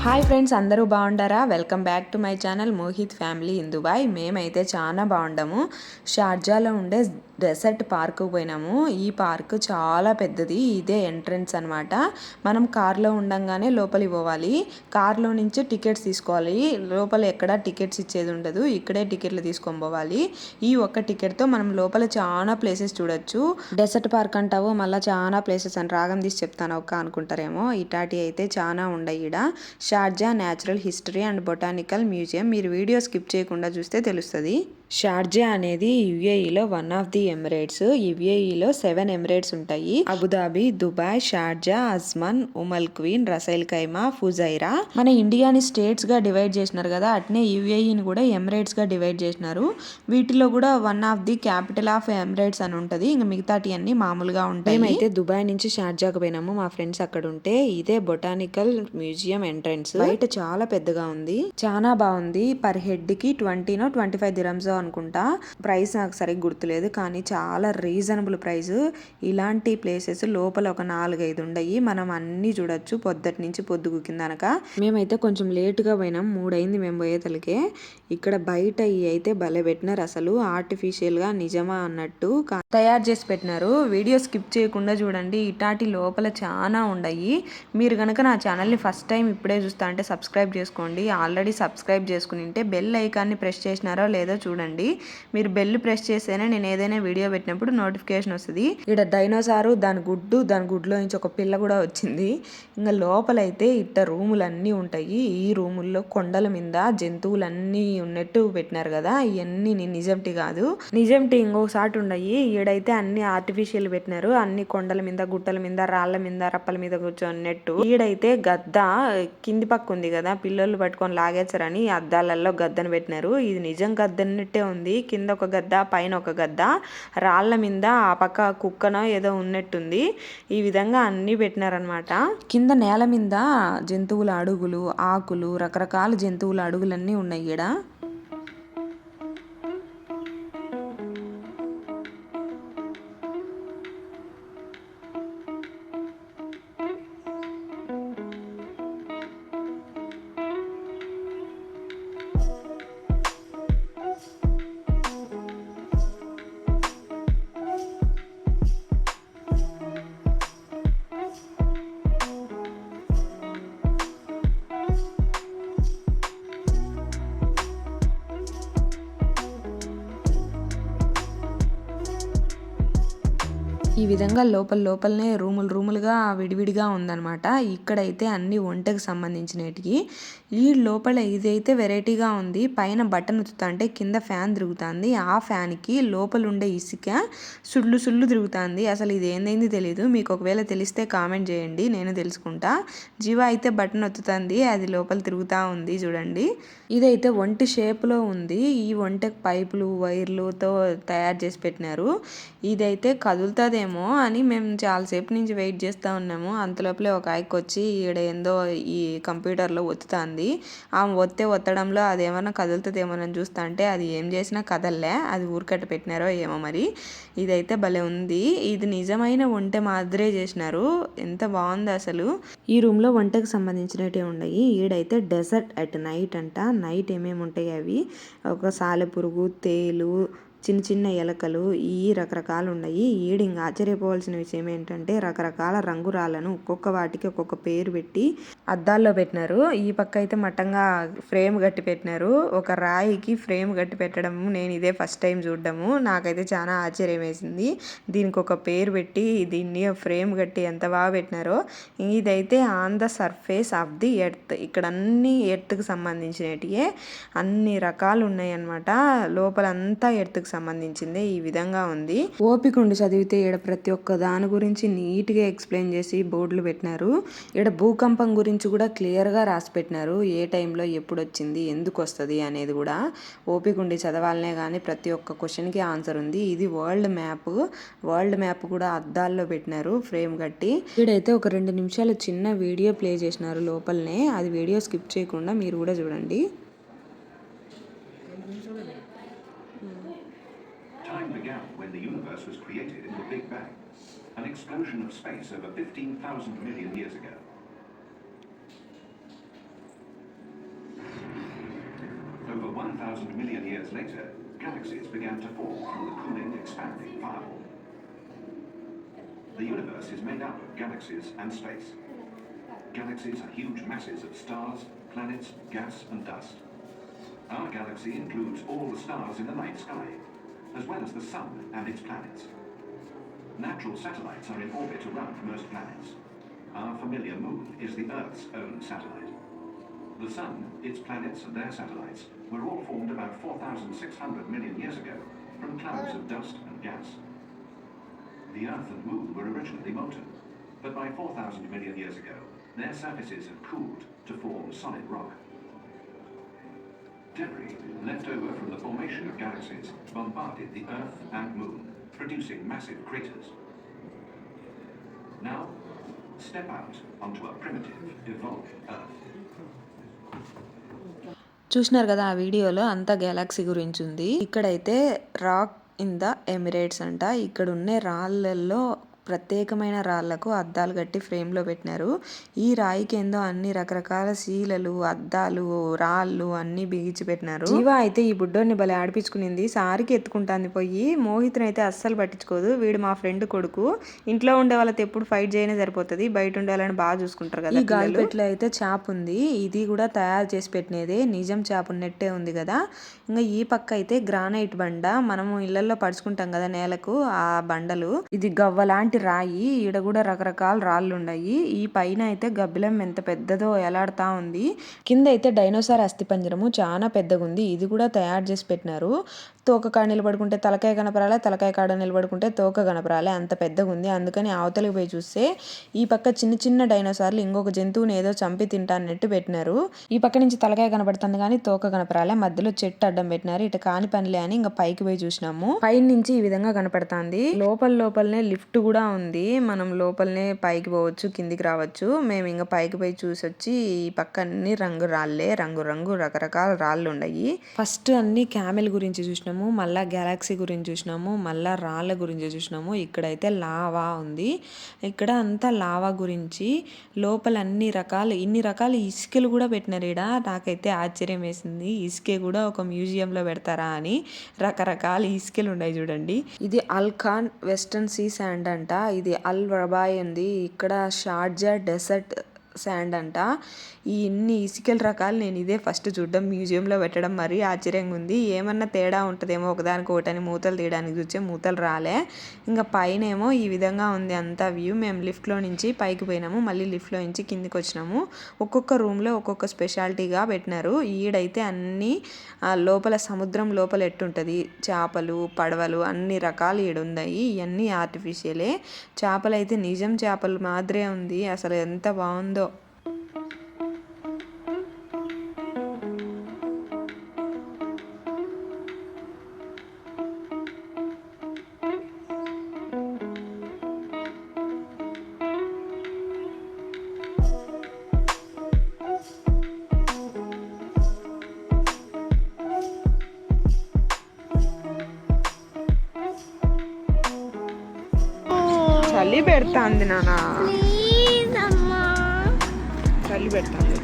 Hi friends, అందరూ బాగుండారా? Welcome back to my channel Mohit family in Dubai. మేమైతే చాలా బాగుండాము. షార్జాలో ఉండే డెసర్ట్ పార్కు పోయినాము. ఈ పార్క్ చాలా పెద్దది. ఇదే ఎంట్రన్స్ అనమాట. మనం కార్లో ఉండంగానే లోపలికి పోవాలి. కార్లో నుంచి టికెట్స్ తీసుకోవాలి. లోపల ఎక్కడ టికెట్స్ ఇచ్చేది ఉండదు. ఇక్కడే టికెట్లు తీసుకొని పోవాలి. ఈ ఒక్క టికెట్తో మనం లోపల చాలా ప్లేసెస్ చూడొచ్చు. డెసర్ట్ పార్క్ అంటావు, మళ్ళీ చాలా ప్లేసెస్ అని రాగం తీసి చెప్తాను ఒక్క అనుకుంటారేమో. ఇటాటి అయితే చాలా ఉండయి ఈడ. Sharjah natural history and botanical museum. మీరు వీడియో స్కిప్ చేయకుండా చూస్తే తెలుస్తుంది. షార్జా అనేది యుఏఈలో వన్ ఆఫ్ ది ఎమిరేట్స్. యుఏఈలో 7 ఎమిరేట్స్ ఉంటాయి. Abu Dhabi, Dubai, Sharjah, Ajman, Umm al Quwain, Ras al Khaimah, Fujairah. మన ఇండియాని స్టేట్స్ గా డివైడ్ చేసినారు కదా, అట్నే యుఏఈని కూడా ఎమిరేట్స్ గా డివైడ్ చేసినారు. వీటిలో కూడా one of the capital of Emirates అని ఉంటది. ఇంకా మిగతాటి అన్ని మామూలుగా ఉంటాయి. మేమైతే దుబాయ్ నుంచి షార్జాకు పోయినాము. మా ఫ్రెండ్స్ అక్కడ ఉంటే ఇదే బొటానికల్ మ్యూజియం ఎంట్రన్స్. బయట చాలా పెద్దగా ఉంది, చాలా బాగుంది. పర్ హెడ్ కి 25 దిరమ్స్ అనుకుంటా. ప్రైస్ నాకు సరిగ్గా గుర్తులేదు, కానీ చాలా రీజనబుల్ ప్రైస్. ఇలాంటి ప్లేసెస్ లోపల ఒక 4-5 ఉండయి. మనం అన్ని చూడొచ్చు పొద్దుటి నుంచి పొద్దుగు కిందనక. మేమైతే కొంచెం లేటుగా పోయినాం, 3 అయింది మేము పోయేతలకే. ఇక్కడ బయట అయితే భలే పెట్టినారు. అసలు ఆర్టిఫిషియల్ గా నిజమా అన్నట్టు తయారు చేసి పెట్టినారు. వీడియో స్కిప్ చేయకుండా చూడండి. ఇటాటి లోపల చాలా ఉండయి. మీరు కనుక నా ఛానల్ని ఫస్ట్ టైం ఇప్పుడే చూస్తా అంటే సబ్స్క్రైబ్ చేసుకోండి. ఆల్రెడీ సబ్స్క్రైబ్ చేసుకుని ఉంటే బెల్ ఐకాన్ని ప్రెస్ చేసినారో లేదో చూడండి. మీరు బెల్ ప్రెస్ చేస్తేనే నేను ఏదైనా వీడియో పెట్టినప్పుడు నోటిఫికేషన్ వస్తుంది. ఇక్కడ డైనోసారు, దాని గుడ్లో నుంచి ఒక పిల్ల కూడా వచ్చింది. ఇంకా లోపలైతే ఇట్ట రూములన్నీ ఉంటాయి. ఈ రూముల్లో కొండల మీద జంతువులన్నీ ఉన్నట్టు పెట్టినారు కదా. ఇవన్నీ నిజంటి కాదు. నిజంటి ఇంకోసారి ఉండయి. ఈడైతే అన్ని ఆర్టిఫిషియల్ పెట్టినారు. అన్ని కొండల మీద, గుట్టల మీద, రాళ్ల మీద, రప్పల మీద కూర్చొన్నట్టు. ఈడైతే గద్ద కింది పక్క ఉంది కదా, పిల్లలు పట్టుకొని లాగేచ్చారని అద్దాలలో గద్దను పెట్టినారు. ఇది నిజం గద్దన్నట్టే ఉంది. కింద ఒక గద్ద, పైన ఒక గద్ద, రాళ్ల మీద ఆ పక్క కుక్కనో ఏదో ఉన్నట్టుంది. ఈ విధంగా అన్ని పెట్టినారనమాట. కింద నేల మీద జంతువుల అడుగులు, ఆకులు, రకరకాల జంతువుల అడుగులన్నీ ఉన్నాయి ఈడ. ఈ విధంగా లోపలనే రూములుగా విడివిడిగా ఉందన్నమాట. ఇక్కడైతే అన్ని వంటకు సంబంధించినటివి. ఈ లోపల ఇదైతే వెరైటీగా ఉంది. పైన బటన్ ఉత్తుతా అంటే కింద ఫ్యాన్ తిరుగుతుంది. ఆ ఫ్యాన్కి లోపల ఉండే ఇసుక సుళ్ళు తిరుగుతుంది. అసలు ఇది ఏందైంది తెలీదు. మీకు ఒకవేళ తెలిస్తే కామెంట్ చేయండి, నేను తెలుసుకుంటా. జీవ అయితే బటన్ ఒత్తుతుంది, అది లోపల తిరుగుతూ ఉంది చూడండి. ఇదైతే ఒంటి షేప్లో ఉంది. ఈ ఒంటెకి పైపులు, వైర్లుతో తయారు చేసి పెట్టినారు. ఇదైతే కదులుతుందేమో అని మేము చాలాసేపు నుంచి వెయిట్ చేస్తూ ఉన్నాము. అంతలోపలే ఒక ఆయనకి వచ్చి ఈడ ఏందో ఈ కంప్యూటర్లో ఒత్తుతుంది. ఆమె ఒత్తడంలో అదేమన్నా కదులుతుందేమోనని చూస్తా అంటే అది ఏం చేసినా కదల్లే. అది ఊరికట్ట పెట్టినారో ఏమో మరి. ఇదైతే భలే ఉంది. ఇది నిజమైన ఒంటె మాదిరే చేసినారు. ఎంత బాగుంది అసలు. ఈ రూమ్లో వంటకు సంబంధించినవి ఉన్నాయి. ఈడైతే డెజర్ట్ అట్ నైట్ అంట. నైట్ ఏమేమి ఉంటాయి అవి, ఒక సాలెపురుగు, తేలు, చిన్న ఎలకలు, ఈ రకరకాలు ఉన్నాయి. ఈడింగ్ ఆశ్చర్యపోవాల్సిన విషయం ఏంటంటే రకరకాల రంగురాలను ఒక్కొక్క వాటికి ఒక్కొక్క పేరు పెట్టి అద్దాల్లో పెట్టినారు. ఈ పక్క అయితే మట్టంగా ఫ్రేమ్ కట్టి పెట్టినారు. ఒక రాయికి ఫ్రేమ్ కట్టి పెట్టడం నేను ఇదే ఫస్ట్ టైం చూడడము. నాకైతే చాలా ఆశ్చర్యం వేసింది. దీనికి ఒక పేరు పెట్టి దీన్ని ఫ్రేమ్ కట్టి ఎంత బాగా పెట్టినారో. ఇదైతే on the surface of the earth. ఇక్కడ అన్ని ఎర్త్కి సంబంధించినటివే, అన్ని రకాలు ఉన్నాయి అన్నమాట. లోపలంతా ఎర్త్కి సంబంధించింది. ఈ విధంగా ఉంది. ఓపిక ఉండి చదివితే ఈడ ప్రతి ఒక్క దాని గురించి నీట్గా ఎక్స్ప్లెయిన్ చేసి బోర్డులు పెట్టినారు. ఈడ భూకంపం గురించి కూడా క్లియర్గా రాసి పెట్టినారు. ఏ టైంలో ఎప్పుడు వచ్చింది, ఎందుకు వస్తుంది అనేది కూడా. ఓపిక ఉండి చదవాలనే కానీ ప్రతి ఒక్క క్వశ్చన్కి ఆన్సర్ ఉంది. ఇది వరల్డ్ మ్యాప్ కూడా అద్దాల్లో పెట్టినారు ఫ్రేమ్ కట్టి. ఈడైతే ఒక 2 నిమిషాలు చిన్న వీడియో ప్లే చేసినారు లోపలనే. అది వీడియో స్కిప్ చేయకుండా మీరు కూడా చూడండి. Time began when the universe was created in the Big Bang, an explosion of space over 15,000 million years ago. 4,000 million years later, galaxies began to form from the cooling, expanding fireball. The universe is made up of galaxies and space. Galaxies are huge masses of stars, planets, gas and dust. Our galaxy includes all the stars in the night sky, as well as the sun and its planets. Natural satellites are in orbit around most planets. Our familiar moon is the Earth's own satellite. The sun, its planets and their satellites were all formed about 4,600 million years ago from clouds of dust and gas. The Earth and moon were originally molten, but by 4,000 million years ago, their surfaces have cooled to form solid rock. Debris left over from the formation of galaxies bombarded the Earth and moon, producing massive craters. Now, step out onto a primitive, evolved Earth. చూసినారు కదా ఆ వీడియోలో అంతా Galaxy గురించి ఉంది. ఇక్కడైతే rock in the Emirates అంట. ఇక్కడ ఉన్న రాళ్ళల్లో ప్రత్యేకమైన రాళ్లకు అద్దాలు కట్టి ఫ్రేమ్లో పెట్టినారు. ఈ రాయికి ఏందో అన్ని రకరకాల శీలలు, అద్దాలు, రాళ్ళు అన్ని బిగించి పెట్టినారు. జీవ అయితే ఈ బుడ్డోని భలే ఆడిపించుకునింది. సారికి ఎత్తుకుంటాంది పోయి. మోహిత్ని అయితే అస్సలు పట్టించుకోదు. వీడు మా ఫ్రెండ్ కొడుకు. ఇంట్లో ఉండే వాళ్ళతో ఎప్పుడు ఫైట్ చేయనే సరిపోతుంది. బయట ఉండే వాళ్ళని బాగా చూసుకుంటారు కదా. ఈ గాలిపెట్లో అయితే చేప ఉంది. ఇది కూడా తయారు చేసి పెట్టినదే. నిజం చేప ఉన్నట్టే ఉంది కదా. ఇంకా ఈ పక్క అయితే గ్రానైట్ బండ. మనము ఇళ్లలో పడుచుకుంటాం కదా నేలకు, ఆ బండలు. ఇది గవ్వలాంటి రాయి. ఈడ కూడా రకరకాల రాళ్ళు ఉన్నాయి. ఈ పైన అయితే గబ్బిలం ఎంత పెద్దదో ఎలాడుతా ఉంది. కింద అయితే డైనోసార్ అస్థిపంజరము చాలా పెద్దగా ఉంది. ఇది కూడా తయారు చేసి పెట్టినారు. తోక కాడ నిలబడుకుంటే తలకాయ కనపరాలే, తలకాయ కాడ నిలబడుకుంటే తోక కనపరాలే, అంత పెద్దగా ఉంది. అందుకని అవతలికి పోయి చూస్తే ఈ పక్క చిన్న చిన్న డైనోసార్లు ఇంకొక జంతువుని ఏదో చంపి తింటాన్నట్టు పెట్టినారు. ఈ పక్క నుంచి తలకాయ కనపడుతుంది కానీ తోక కనపరాలే. మధ్యలో చెట్టు అడ్డం పెట్టినారు. ఇటు కాని పనిలే అని ఇంకా పైకి పోయి చూసినాము. పైన నుంచి ఈ విధంగా కనపడుతుంది. లోపలనే లిఫ్ట్ కూడా ఉంది. మనం లోపలనే పైకి పోవచ్చు, కిందికి రావచ్చు. మేము ఇంకా పైకి పోయి చూసి వచ్చి ఈ పక్క అన్ని రంగు రాళ్ళే, రంగు రకరకాల రాళ్ళు ఉన్నాయి. ఫస్ట్ అన్ని క్యామెల్ గురించి చూసినాము, మళ్ళా గెలాక్సీ గురించి చూసినాము, మళ్ళా రాళ్ళ గురించి చూసినాము. ఇక్కడైతే లావా ఉంది. ఇక్కడ అంతా లావా గురించి. లోపల ఇన్ని రకాల ఇసుకలు కూడా పెట్టినారు. ఈడ నాకైతే ఆశ్చర్యం వేసింది. ఇసుకే కూడా ఒక మ్యూజియంలో పెడతారా అని. రకరకాల ఇసుకలు ఉన్నాయి చూడండి. ఇది అల్ఖాన్ వెస్టర్న్ సీ శాండ్ అంట. ఇది అల్ రబాయ్ ఉంది. ఇక్కడ షార్జా డెసర్ట్ శాండ్ అంట. ఈ ఇన్ని ఇసుకల రకాలు నేను ఇదే ఫస్ట్ చూడడం, మ్యూజియంలో పెట్టడం మరీ ఆశ్చర్యంగా ఉంది. ఏమన్నా తేడా ఉంటుందేమో ఒకదానికి ఒకటని మూతలు తీయడానికి చూస్తే మూతలు రాలే. ఇంకా పైన ఏమో ఈ విధంగా ఉంది అంతా వ్యూ. మేము లిఫ్ట్లో నుంచి పైకి పోయినాము, మళ్ళీ లిఫ్ట్లో నుంచి కిందికి వచ్చినాము. ఒక్కొక్క రూమ్లో ఒక్కొక్క స్పెషాలిటీగా పెట్టినారు. ఈడైతే అన్నీ లోపల సముద్రం లోపల ఎట్టుంటుంది, చేపలు, పడవలు అన్ని రకాలు ఈడున్నాయి. ఇవన్నీ ఆర్టిఫిషియలే. చేపలు అయితే నిజం చేపలు మాదిరే ఉంది. అసలు ఎంత బాగుందో. చలి పెడతాంది నాన్న, చలి పెడతాంది.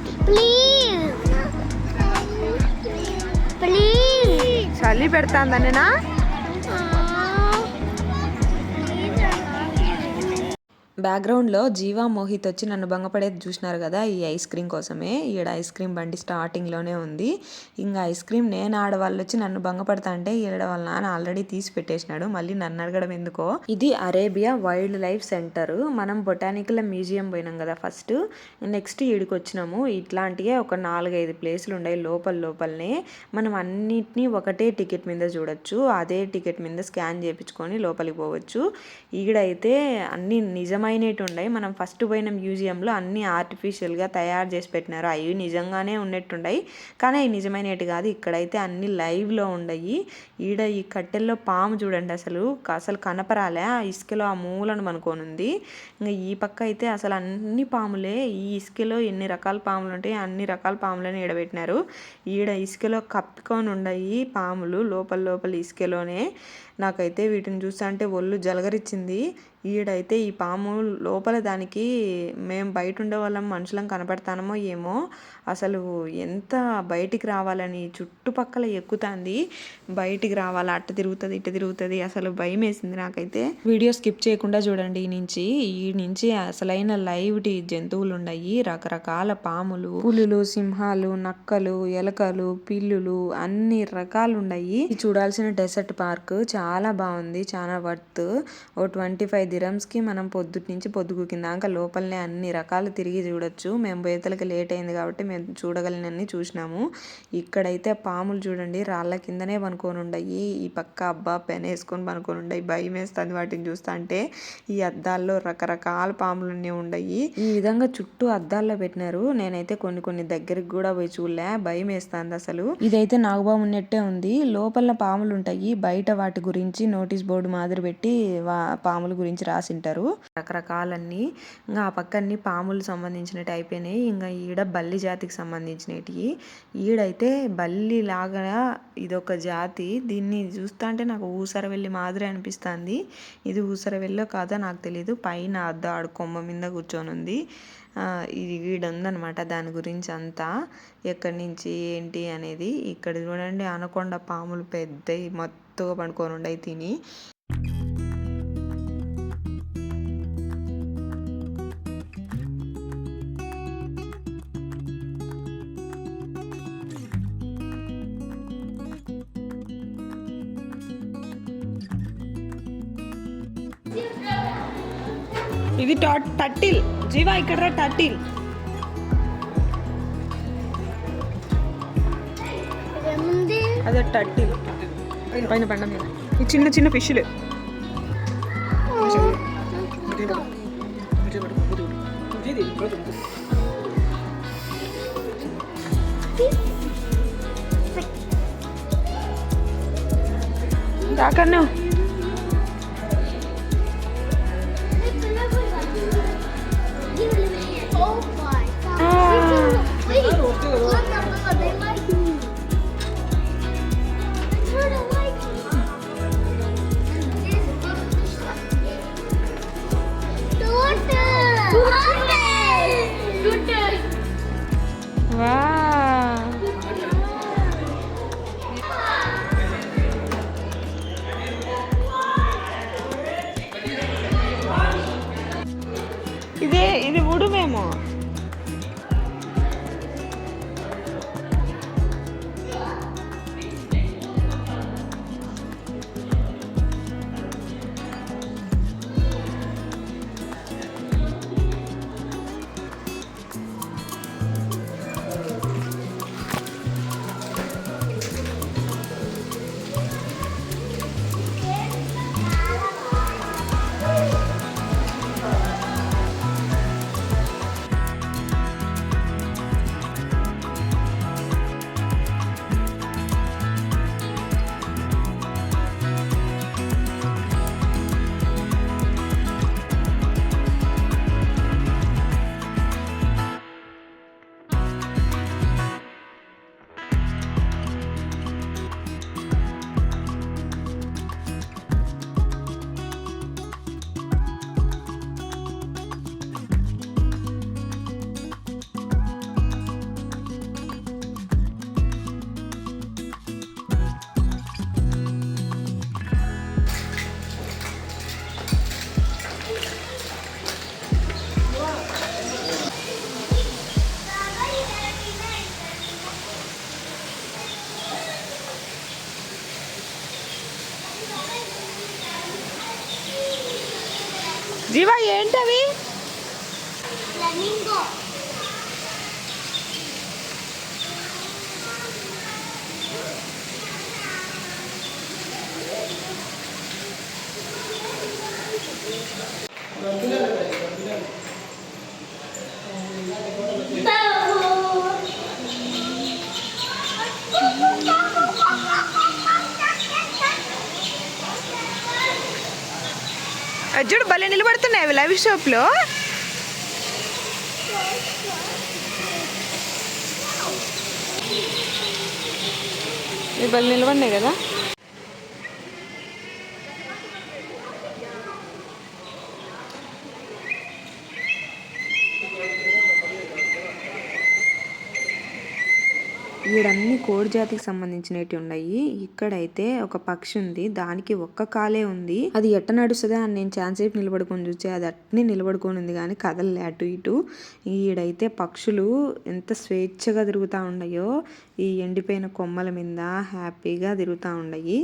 చలి పెడతాందనేనా. బ్యాక్గ్రౌండ్లో జీవా మోహిత్ వచ్చి నన్ను భంగపడేది చూసినారు కదా. ఈ ఐస్ క్రీమ్ కోసమే. ఈడ ఐస్ క్రీమ్ బండి స్టార్టింగ్లోనే ఉంది. ఇంకా ఐస్ క్రీమ్ నేను ఆడవాళ్ళు వచ్చి నన్ను భంగపడతా అంటే ఈడ వాళ్ళ నాన్న ఆల్రెడీ తీసి పెట్టేసినాడు. మళ్ళీ నన్ను అడగడం ఎందుకో. ఇది అరేబియా వైల్డ్ లైఫ్ సెంటర్. మనం బొటానికల్ మ్యూజియం పోయినాం కదా ఫస్ట్. నెక్స్ట్ ఈడికి వచ్చినాము. ఇట్లాంటివే ఒక 4-5 ప్లేసులు ఉన్నాయి లోపలనే. మనం అన్నిటినీ ఒకటే టికెట్ మీద చూడొచ్చు. అదే టికెట్ మీద స్కాన్ చేయించుకొని లోపలికి పోవచ్చు. ఈడైతే అన్ని నిజమైనవి ఉన్నాయి. మనం ఫస్ట్ పోయిన మ్యూజియంలో అన్ని ఆర్టిఫిషియల్గా తయారు చేసి పెట్టినారు. అవి నిజంగానే ఉన్నట్టున్నాయి కానీ అవి నిజమైనవి కాదు. ఇక్కడైతే అన్ని లైవ్లో ఉన్నాయి. ఈడ ఈ కట్టెల్లో పాము చూడండి, అసలు కనపరాలే. ఆ ఇసుకలో ఆ మూలను అనుకోనుంది. ఇంకా ఈ పక్క అయితే అసలు అన్ని పాములే. ఈ ఇసుకలో ఎన్ని రకాల పాములు ఉంటాయి అన్ని రకాల పాములను ఈడబెట్టినారు. ఈడ ఇసుకలో కప్పుకొని ఉన్నాయి పాములు లోపల ఇసుకలోనే. నాకైతే వీటిని చూస్తా అంటే ఒళ్ళు జలగరిచ్చింది. ఈడైతే ఈ పాము లోపల దానికి మేము బయట ఉండే వాళ్ళం మనుషులం కనపడతానమో ఏమో, అసలు ఎంత బయటికి రావాలని చుట్టుపక్కల ఎక్కుతుంది, బయటికి రావాలి, అట్ట తిరుగుతుంది ఇట్ట తిరుగుతుంది, అసలు భయం వేసింది నాకైతే. వీడియో స్కిప్ చేయకుండా చూడండి. ఈ నుంచి అసలైన లైవ్ జంతువులు ఉన్నాయి, రకరకాల పాములు, పులులు, సింహాలు, నక్కలు, ఎలకలు, పిల్లులు, అన్ని రకాలు ఉన్నాయి. చూడాల్సిన డెసర్ట్ పార్క్ చాలా బాగుంది, చాలా వర్త్. ఓ 25 dirhams కి మనం పొద్దుటి నుంచి పొద్దుగు కిందాక లోపలనే అన్ని రకాలు తిరిగి చూడొచ్చు. మేము బయతలకి లేట్ అయింది కాబట్టి మేము చూడగలిగినన్ని చూసినాము. ఇక్కడైతే పాములు చూడండి రాళ్ళ కిందనే పనుకొని ఉండయి, ఈ పక్క అబ్బా పెన వేసుకొని పనుకొని ఉండయి, భయం వేస్తుంది వాటిని చూస్తా అంటే. ఈ అద్దాల్లో రకరకాల పాములన్నీ ఉండయి, ఈ విధంగా చుట్టూ అద్దాల్లో పెట్టినారు. నేనైతే కొన్ని దగ్గరికి కూడా పోయి చూడలే, భయం వేస్తుంది అసలు. ఇదైతే నాగబాబు ఉన్నట్టే ఉంది, లోపల పాములు ఉంటాయి, బయట వాటి గురించి నోటీస్ బోర్డు మాదిరి పెట్టి పాముల గురించి రాసింటారు రకరకాలన్నీ. ఇంకా ఆ పక్క అన్ని పాములు సంబంధించినట్టు అయిపోయినాయి. ఇంకా ఈడ బల్లి జాతికి సంబంధించినవి. ఈడైతే బల్లి లాగా ఇదొక జాతి, దీన్ని చూస్తా అంటే నాకు ఊసరవెల్లి మాదిరి అనిపిస్తుంది. ఇది ఊసరవెల్లో కాదా నాకు తెలీదు, పైన ఆడు కొమ్మ మీద కూర్చొని ఉంది. ఇది ఈడుందనమాట దాని గురించి అంతా, ఎక్కడి నుంచి ఏంటి అనేది. ఇక్కడ చూడండి అనకొండ పాములు పెద్దవి మొత్తగా పండుకొని ఉండయి తిని. ఇది టట్టిల్ జీవా, ఇక్కడ టట్టిల్. అదే టట్టిల్ పైన పండ మీద ఈ చిన్న ఫిష్లు. దాకన్నా ఇది ఉడుమేమో. జీవా ఏంటవి? చూడు భలే నిలబడుతున్నాయి అవి లైవ్ షాప్లో. ఇవి భలే నిలబడినాయి కదా. ఈడన్ని కోడి జాతికి సంబంధించినవి ఉన్నాయి. ఇక్కడైతే ఒక పక్షి ఉంది, దానికి ఒక్క కాలే ఉంది. అది ఎట్ట నడుస్తుందా అని నేను ఛాన్సేపు నిలబడుకొని చూస్తే అది అట్నే నిలబడుకొని ఉంది కానీ కదలలే అటు ఇటు. ఈడైతే పక్షులు ఎంత స్వేచ్ఛగా తిరుగుతూ ఉన్నాయో ఈ ఎండిపోయిన కొమ్మల మీద హ్యాపీగా తిరుగుతూ ఉన్నాయి.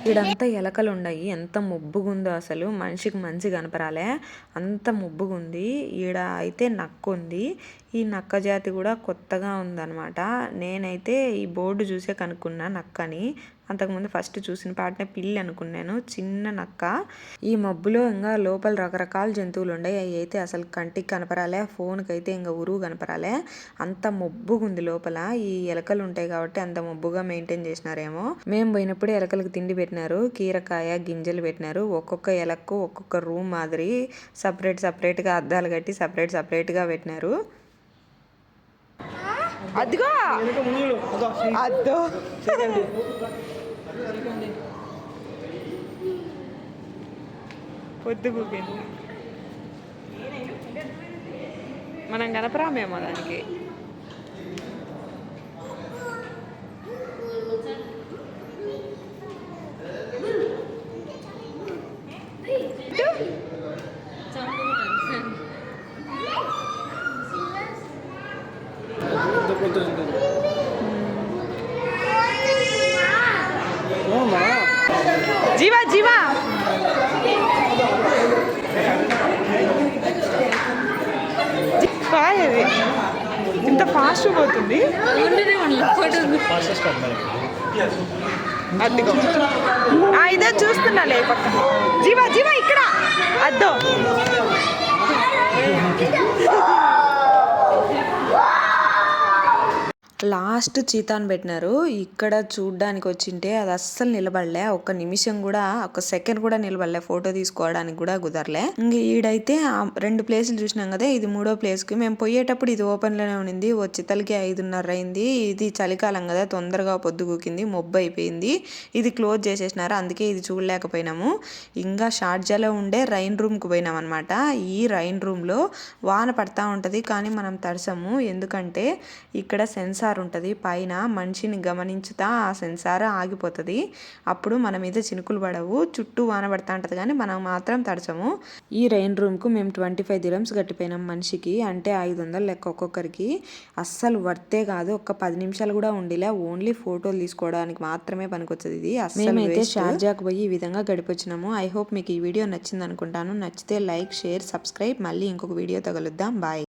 ఇడంతా ఎలకలు ఉన్నాయి. ఎంత ముబ్బుగుందో అసలు మనిషికి మంచి కనపరాలే, అంత ముబ్బుగుంది. ఈడ అయితే నక్క ఉంది. ఈ నక్క జాతి కూడా కొత్తగా ఉందన్నమాట. నేనైతే ఈ బోర్డు చూసే కనుక్కున్నా నక్కని. అంతకుముందు ఫస్ట్ చూసిన పాటనే పిల్లి అనుకున్నాను, చిన్న నక్క. ఈ మబ్బులో ఇంకా లోపల రకరకాల జంతువులు ఉన్నాయి. అవి అయితే అసలు కంటికి కనపరాలే, ఫోన్కి అయితే ఇంకా ఉరువు కనపరాలే. అంత మబ్బుగా ఉంది లోపల. ఈ ఎలకలు ఉంటాయి కాబట్టి అంత మబ్బుగా మెయింటైన్ చేసినారేమో. మేము పోయినప్పుడు ఎలకలకు తిండి పెట్టినారు, కీరకాయ గింజలు పెట్టినారు. ఒక్కొక్క ఎలకు ఒక్కొక్క రూమ్ మాదిరి సపరేట్గా అద్దాలు కట్టి సపరేట్గా పెట్టినారు. అదిగో అద్దో పొద్దు కూకింది. మనం కనపరామేమో దానికి. జీవా జీవా అది ఇంత ఫాస్ట్ పోతుంది. అదిగో ఇదే చూస్తున్నా లే పక్క. జీవా జీవా ఇక్కడ అద్దో. లాస్ట్ చీతాను పెట్టినారు. ఇక్కడ చూడ్డానికి వచ్చింటే అది అస్సలు నిలబడలే, ఒక్క నిమిషం కూడా, ఒక సెకండ్ కూడా నిలబడలే, ఫోటో తీసుకోవడానికి కూడా కుదరలే. ఇంక ఈడైతే 2 ప్లేసులు చూసినాం కదా, ఇది 3వ ప్లేస్కి. మేము పోయేటప్పుడు ఇది ఓపెన్లోనే ఉండింది. వచ్చి తలకి 5:30 అయింది. ఇది చలికాలం కదా, తొందరగా పొద్దు కూకింది, మొబ్బు అయిపోయింది. ఇది క్లోజ్ చేసేసినారు, అందుకే ఇది చూడలేకపోయినాము. ఇంకా షార్జాలో ఉండే రైన్ రూమ్కి పోయినాం అనమాట. ఈ రైన్ రూమ్లో వాన పడతా ఉంటుంది కానీ మనం తడిసము, ఎందుకంటే ఇక్కడ సెన్సార్ ఉంటుంది పైన. మనిషిని గమనించుతా ఆ సెన్సార్ ఆగిపోతుంది. అప్పుడు మన మీద చినుకులు పడవు, చుట్టూ వాన పడతా ఉంటుంది కానీ మనం మాత్రం తడచము. ఈ రైన్ రూమ్కు మేము 25 dirhams కట్టిపోయినాం మనిషికి, అంటే 500 లెక్క ఒక్కొక్కరికి. అస్సలు వర్తే కాదు, ఒక్క 10 నిమిషాలు కూడా ఉండిలే. ఓన్లీ ఫోటోలు తీసుకోవడానికి మాత్రమే పనికొచ్చేది ఇది. మేమైతే షార్జాకు పోయి ఈ విధంగా గడిపొచ్చినాము. ఐ హోప్ మీకు ఈ వీడియో నచ్చింది అనుకుంటాను. నచ్చితే లైక్, షేర్, సబ్స్క్రైబ్. మళ్ళీ ఇంకొక వీడియో తగులుద్దాం. బాయ్.